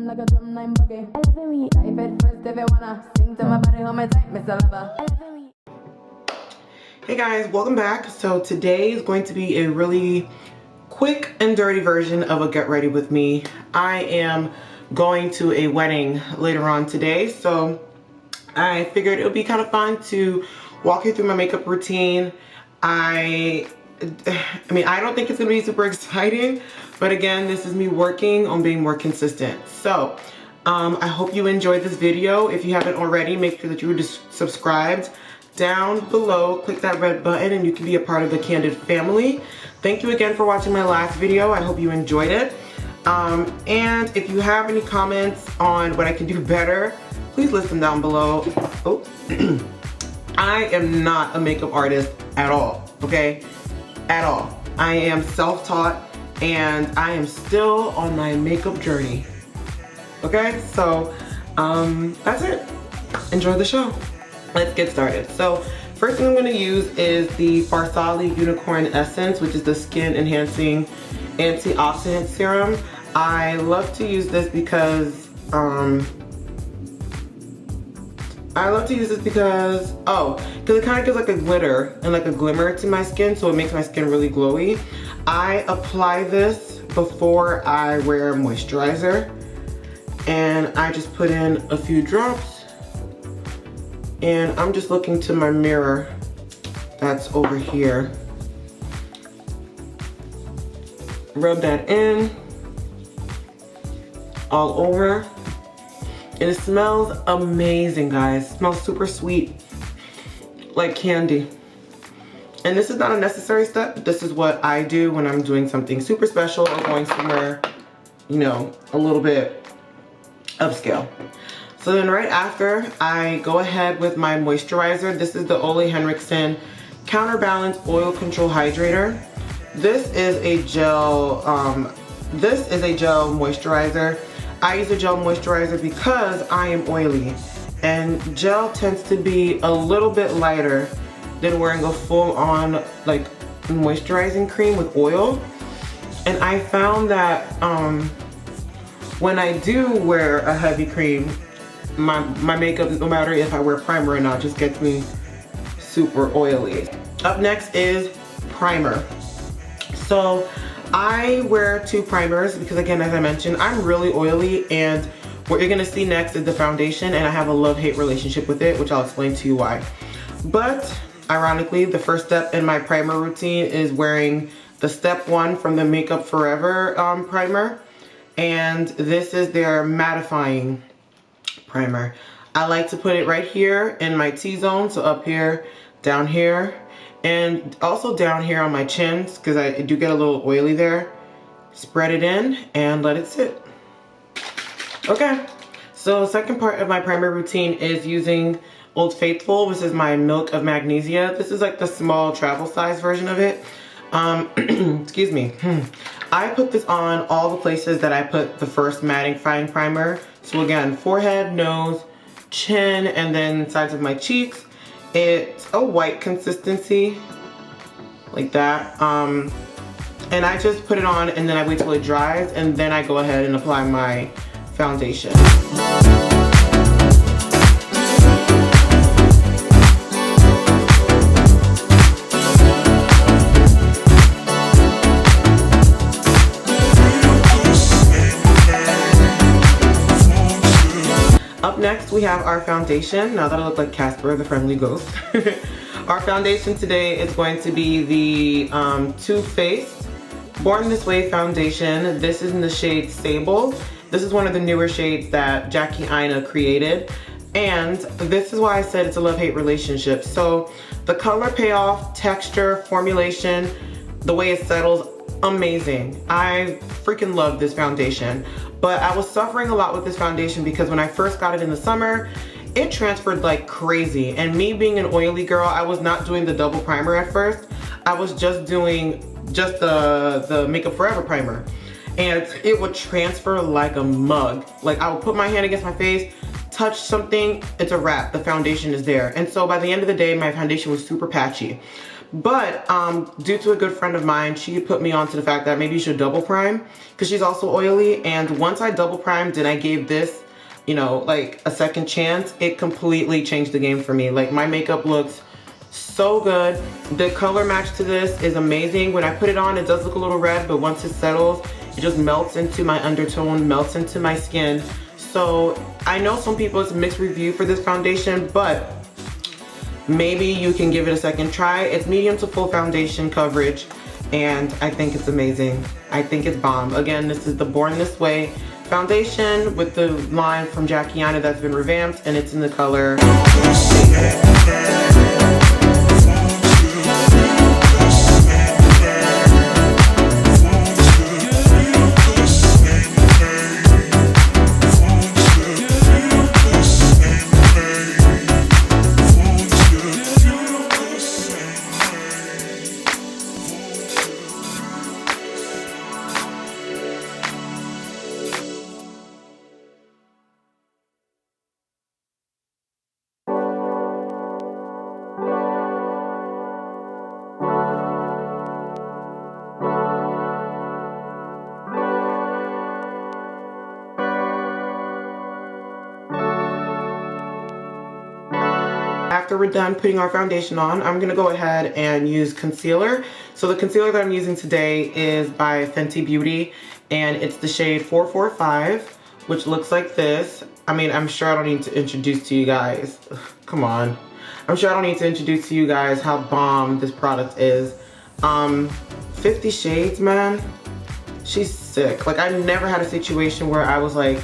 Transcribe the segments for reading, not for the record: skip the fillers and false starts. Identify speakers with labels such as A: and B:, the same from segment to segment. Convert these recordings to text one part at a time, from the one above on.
A: like a drum line boogie. I love it when you type it first if you wanna sing to my body, hold me tight, Mr. Lover. I love it when you...
B: Hey guys, welcome back. So today is going to be a really quick and dirty version of a get ready with me. I am going to a wedding later on today, so I figured it would be kind of fun to walk you through my makeup routine. I mean, I don't think it's gonna be super exciting, but again, this is me working on being more consistent. So I hope you enjoyed this video. If you haven't already, make sure that you are just subscribed. Down below, click that red button and you can be a part of the Candid family. Thank you again for watching my last video. I hope you enjoyed it. And if you have any comments on what I can do better, please list them down below. Oh. I am not a makeup artist at all, okay? At all. I am self-taught and I am still on my makeup journey. Okay, so that's it. Enjoy the show. Let's get started. So first thing I'm going to use is the Farsali Unicorn Essence, which is the skin enhancing antioxidant serum. I love to use this because because it kind of gives like a glitter and like a glimmer to my skin, so it makes my skin really glowy. I apply this before I wear moisturizer, and I just put in a few drops, and I'm just looking to my mirror that's over here. Rub that in all over. And it smells amazing, guys. It smells super sweet, like candy. And this is not a necessary step. This is what I do when I'm doing something super special or going somewhere, you know, a little bit upscale. So then right after, I go ahead with my moisturizer. This is the Henriksen Counterbalance Oil Control Hydrator. This is a gel moisturizer. I use a gel moisturizer because I am oily, and gel tends to be a little bit lighter than wearing a full-on like moisturizing cream with oil. And I found that when I do wear a heavy cream, my makeup, no matter if I wear primer or not, just gets me super oily. Up next is primer. So I wear two primers because, again, as I mentioned, I'm really oily, and what you're gonna see next is the foundation, and I have a love-hate relationship with it, which I'll explain to you why. But ironically, the first step in my primer routine is wearing the step 1 from the Makeup Forever primer, and this is their mattifying primer. I like to put it right here in my T-zone, so up here, down here, and also down here on my chins, because I do get a little oily there. Spread it in and let it sit. Okay, so the second part of my primer routine is using Old Faithful, which is my Milk of Magnesia. This is like the small travel size version of it. Excuse me. I put this on all the places that I put the first mattifying primer. So again, forehead, nose, chin, and then sides of my cheeks. It's a white consistency, like that. And I just put it on and then I wait till it dries, and then I go ahead and apply my foundation. Up next, we have our foundation. Now that I look like Casper, the friendly ghost. Our foundation today is going to be the Too Faced Born This Way foundation. This is in the shade Sable. This is one of the newer shades that Jackie Aina created. And this is why I said it's a love-hate relationship. So the color payoff, texture, formulation, the way it settles, amazing. I freaking love this foundation. But I was suffering a lot with this foundation because when I first got it in the summer, it transferred like crazy. And me being an oily girl, I was not doing the double primer at first. I was just doing the Makeup Forever primer. And it would transfer like a mug. Like, I would put my hand against my face, touch something, it's a wrap. The foundation is there. And so by the end of the day, my foundation was super patchy. But due to a good friend of mine, she put me on to the fact that maybe you should double prime because she's also oily. And once I double primed and I gave this, you know, like a second chance, it completely changed the game for me. Like my makeup looks so good. The color match to this is amazing. When I put it on, it does look a little red, but once it settles, it just melts into my undertone, melts into my skin. So I know some people, it's a mixed review for this foundation, but maybe you can give it a second try. It's medium to full foundation coverage, and I think it's amazing. I think it's bomb. Again, this is the Born This Way foundation with the line from Jackiana that's been revamped, and it's in the color After we're done putting our foundation on, I'm gonna go ahead and use concealer. So the concealer that I'm using today is by Fenty Beauty, and it's the shade 445, which looks like this. I mean, I'm sure I don't need to introduce to you guys, come on. I'm sure I don't need to introduce to you guys how bomb this product is. 50 shades, man. She's sick. Like, I never had a situation where I was like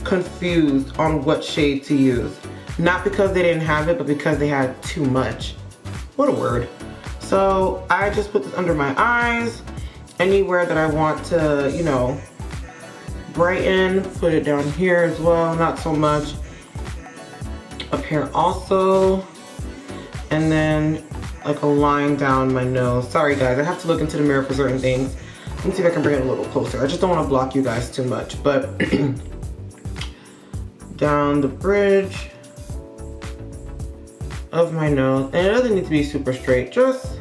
B: confused on what shade to use. Not because they didn't have it, but because they had too much. What a word. So I just put this under my eyes. Anywhere that I want to, you know, brighten, put it down here as well, not so much. Up here also. And then like a line down my nose. Sorry guys, I have to look into the mirror for certain things. Let me see if I can bring it a little closer. I just don't want to block you guys too much, but down the bridge of my nose, and it doesn't need to be super straight, just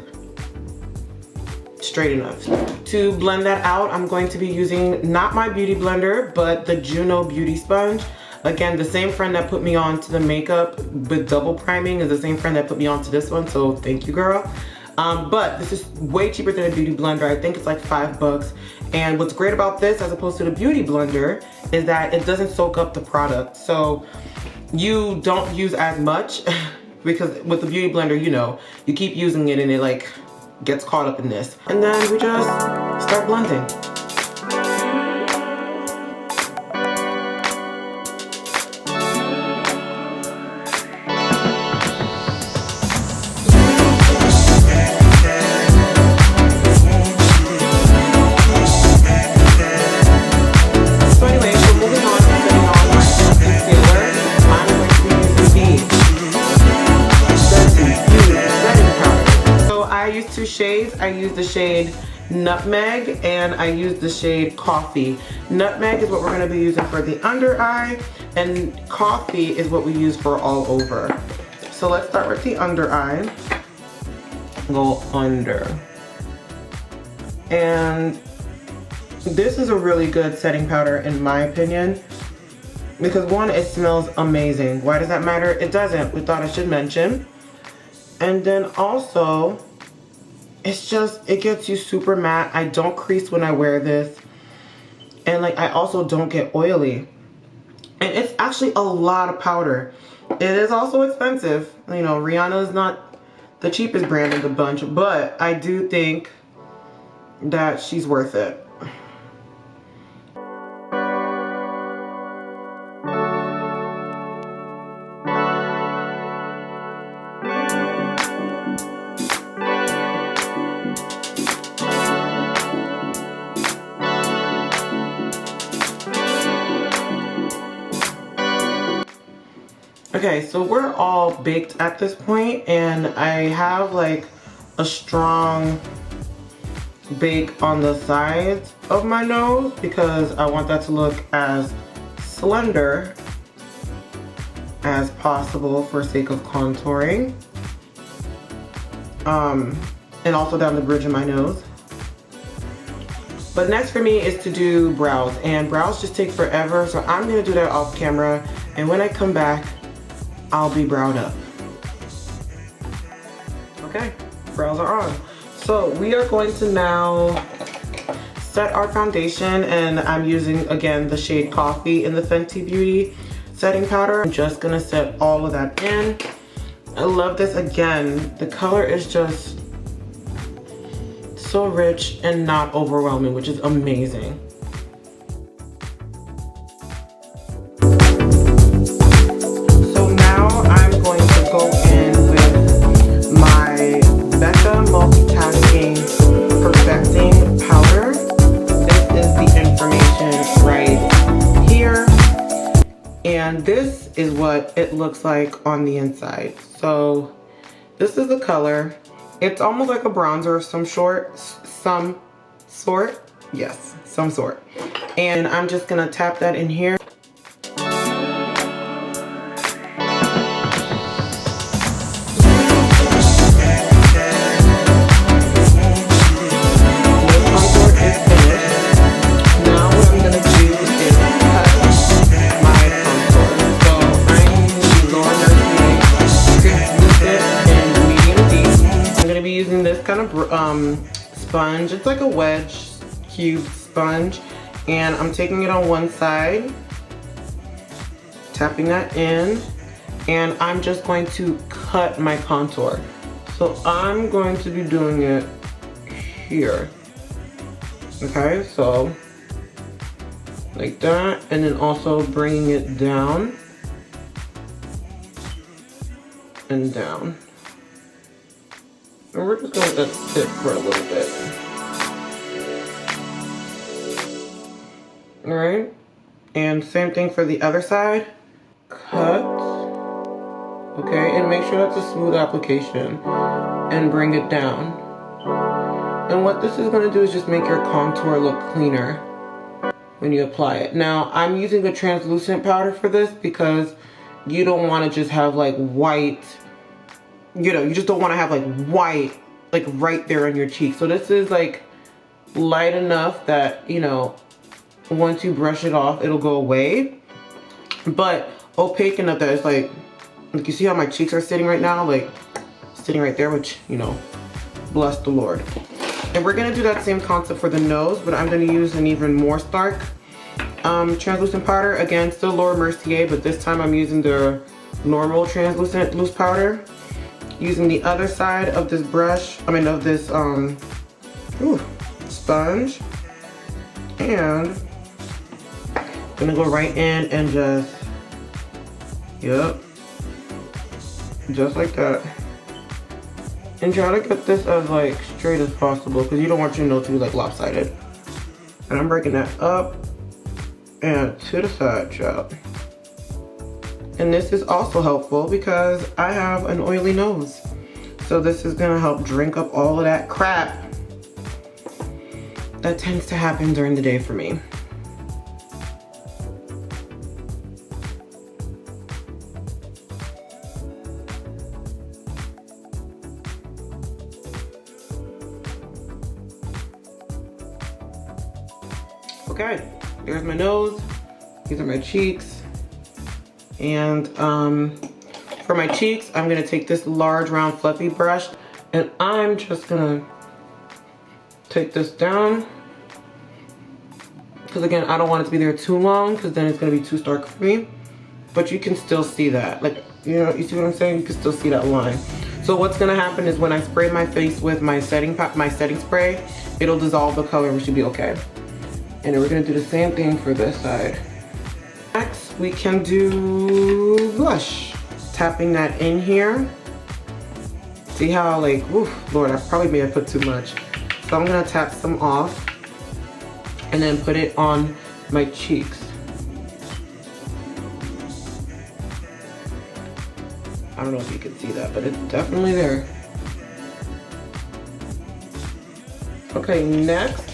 B: straight enough. To blend that out, I'm going to be using not my beauty blender, but the Juno Beauty Sponge. Again, the same friend that put me on to the makeup with double priming is the same friend that put me on to this one, so thank you, girl. But this is way cheaper than a beauty blender. I think it's like $5. And what's great about this, as opposed to the beauty blender, is that it doesn't soak up the product. So you don't use as much. Because with the beauty blender, you know, you keep using it and it like gets caught up in this. And then we just start blending. Shades. I use the shade Nutmeg and I use the shade Coffee. Nutmeg is what we're going to be using for the under eye, and Coffee is what we use for all over. So let's start with the under eye. Go under. And this is a really good setting powder in my opinion, because one, it smells amazing. Why does that matter? It doesn't. We thought I should mention. And then also, it's just, it gets you super matte. I don't crease when I wear this. And like, I also don't get oily. And it's actually a lot of powder. It is also expensive. You know, Rihanna is not the cheapest brand in the bunch, but I do think that she's worth it. Okay, so we're all baked at this point, and I have like a strong bake on the sides of my nose because I want that to look as slender as possible for sake of contouring. and also down the bridge of my nose. But next for me is to do brows, and brows just take forever, so I'm gonna do that off camera, and when I come back, I'll be browed up. Okay, brows are on. So we are going to now set our foundation, and I'm using, again, the shade Coffee in the Fenty Beauty setting powder. I'm just gonna set all of that in. I love this. Again, the color is just so rich and not overwhelming, which is amazing. So now I'm going to go in with my Becca Multitasking Perfecting Powder. This is the information right here. And this is what it looks like on the inside. So this is the color. It's almost like a bronzer of some sort. Yes, some sort. And I'm just gonna tap that in here. Sponge. It's like a wedge cube sponge, and I'm taking it on one side, tapping that in, and I'm just going to cut my contour. So I'm going to be doing it here. Okay, so like that, and then also bringing it down and down. And we're just gonna let that sit for a little bit. Alright, and same thing for the other side. Cut. Okay, and make sure that's a smooth application. And bring it down. And what this is gonna do is just make your contour look cleaner when you apply it. Now, I'm using a translucent powder for this because you don't wanna just have like white, you know, you just don't want to have like white like right there on your cheek. So this is like light enough that, you know, once you brush it off, it'll go away, but opaque enough that it's like you see how my cheeks are sitting right now, like sitting right there, which, you know, bless the Lord. And we're gonna do that same concept for the nose, but I'm gonna use an even more stark translucent powder. Again, still Laura Mercier, but this time I'm using the normal translucent loose powder. Using the other side of this brush, of this sponge, and I'm gonna go right in and just, yep, just like that. And try to get this as like straight as possible because you don't want your nose to be like lopsided. And I'm breaking that up and to the side, child. And this is also helpful because I have an oily nose. So this is gonna help drink up all of that crap that tends to happen during the day for me. Okay, there's my nose. These are my cheeks. And for my cheeks, I'm gonna take this large round fluffy brush and I'm just gonna take this down. Because again, I don't want it to be there too long because then it's gonna be too stark for me. But you can still see that. Like, you know, you see what I'm saying? You can still see that line. So what's gonna happen is when I spray my face with my setting spray, it'll dissolve the color and we should be okay. And then we're gonna do the same thing for this side. Next, we can do blush. Tapping that in here. See how like, oof, Lord, I probably may have put too much. So I'm gonna tap some off and then put it on my cheeks. I don't know if you can see that, but it's definitely there. Okay, next.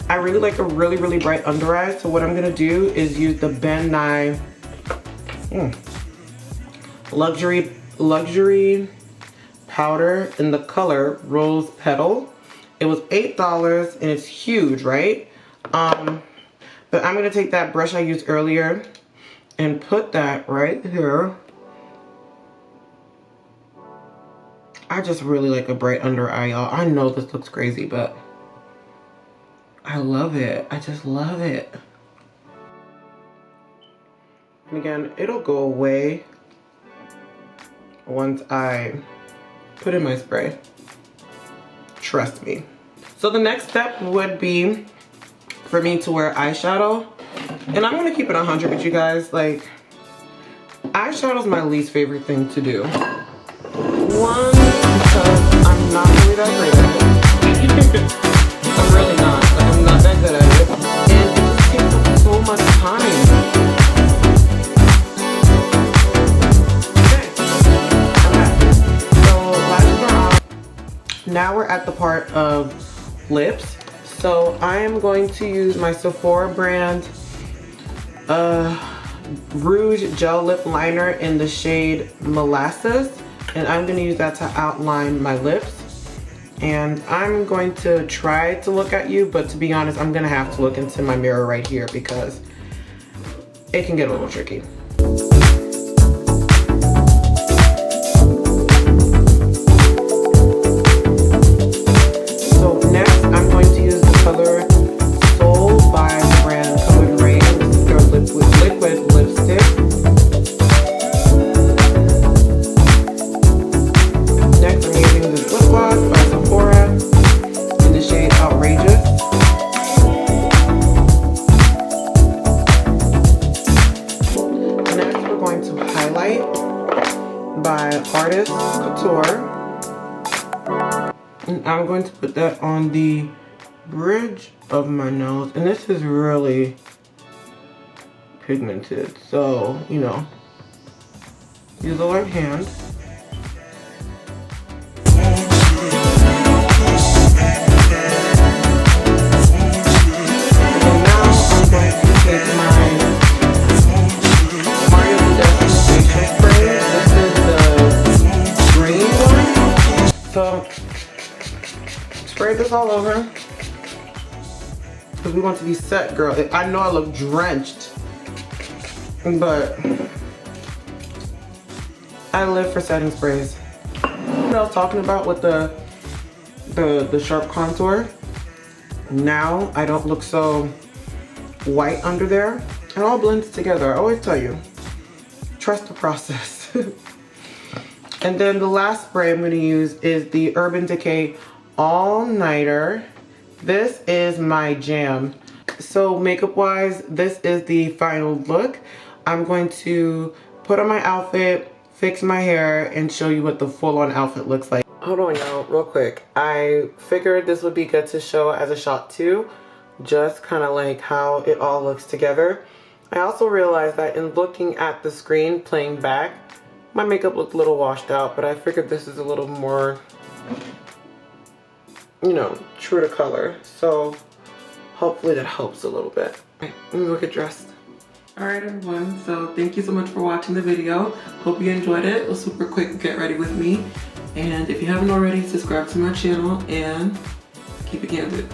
B: I really like a really bright under eye, so what I'm gonna do is use the Ben Nye luxury powder in the color Rose Petal. It was $8 and it's huge, right? But I'm gonna take that brush I used earlier and put that right here. I just really like a bright under eye, y'all. I know this looks crazy, but I love it. I just love it. And again, it'll go away once I put in my spray. Trust me. So the next step would be for me to wear eyeshadow. And I'm gonna keep it 100 with you guys. Like, eyeshadow's my least favorite thing to do. One, because I'm not really that great at it. I'm really not. Like, I'm not that good at it. And it just takes up so much time. Okay, I'm back. So lashes are on. Now we're at the part of lips. So I am going to use my Sephora brand Rouge Gel Lip Liner in the shade Molasses. And I'm going to use that to outline my lips. And I'm going to try to look at you, but to be honest, I'm going to have to look into my mirror right here because it can get a little tricky. So next, I'm going to use the color Soul by the brand colored Raine. This is their liquid lipstick. Next, I'm using this LipGloss by Sephora in the shade Outrageous. Next, we're going to highlight by Artist Couture. And I'm going to put that on the bridge of my nose. And this is really pigmented. So, you know, use the right hand. So, spray this all over because we want to be set, girl. I know I look drenched, but I live for setting sprays. What I was talking about with the sharp contour. Now I don't look so white under there. It all blends together. I always tell you, trust the process. And then the last spray I'm going to use is the Urban Decay All Nighter. This is my jam. So makeup wise, this is the final look. I'm going to put on my outfit, fix my hair, and show you what the full-on outfit looks like. Hold on, y'all, real quick. I figured this would be good to show as a shot too, just kind of like how it all looks together. I also realized that in looking at the screen playing back, my makeup looked a little washed out, but I figured this is a little more, you know, true to color. So hopefully that helps a little bit. All right, let me look at dressed. Alright everyone, so thank you so much for watching the video. Hope you enjoyed it. It was super quick get ready with me. And if you haven't already, subscribe to my channel and keep it candid.